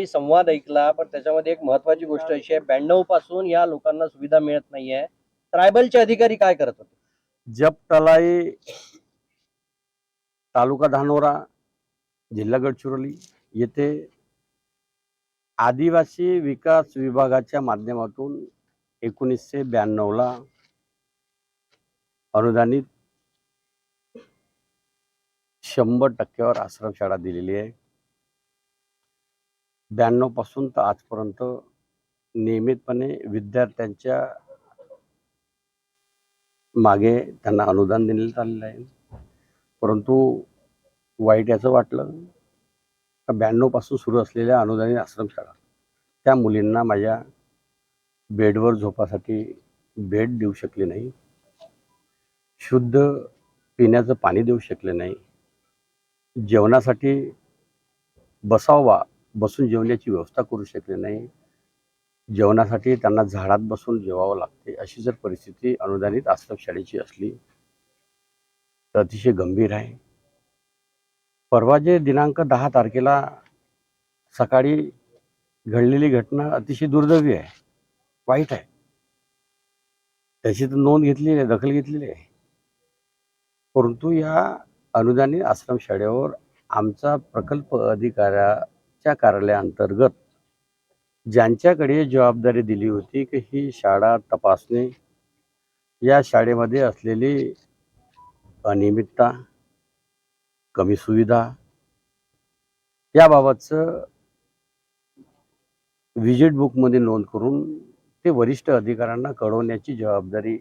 मी संवाद ऐकला, पण त्याच्यामध्ये एक महत्वाची गोष्ट अशी आहे, 92 पासून या लोकांना सुविधा मिळत नाहीये. ट्रायबलचे अधिकारी काय करत होते? जप तलाई, तालुका धानोरा, जिल्हा गडचिरोली येथे आदिवासी विकास विभागाच्या माध्यमातून 1992ला अनुदानित 100% आश्रमशाळा दिलेली आहे. 92 पासून तर आजपर्यंत नियमितपणे विद्यार्थ्यांच्या मागे त्यांना अनुदान देण्यात आलेलं आहे. परंतु वाईट याचं वाटलं का 92 पासून सुरू असलेल्या अनुदानित आश्रमशाळा त्या मुलींना माझ्या बेडवर झोपासाठी बेड देऊ शकले नाही, शुद्ध पिण्याचं पाणी देऊ शकले नाही, जेवणासाठी बसून जेवण्याची व्यवस्था करू शकले नाही, जेवणासाठी त्यांना झाडात बसून जेवावं लागते. अशी जर परिस्थिती अनुदानित आश्रमशाळेची असली तर अतिशय गंभीर आहे. परवा जे दिनांक 10 तारखेला सकाळी घडलेली घटना अतिशय दुर्दैवी आहे, वाईट आहे. त्याची तर नोंद घेतलेली आहे, दखल घेतलेली आहे. परंतु या अनुदानित आश्रमशाळेवर आमचा प्रकल्प अधिकाऱ्याच्या कार्यालयाअंतर्गत ज्यांच्याकडे जबाबदारी दिली होती की ही शाळा तपासणे, या शाळेमध्ये असलेली अनियमितता, कमी सुविधा याबाबतचं विजिट बुकमध्ये नोंद करून ते वरिष्ठ अधिकाऱ्यांना कळवण्याची जबाबदारी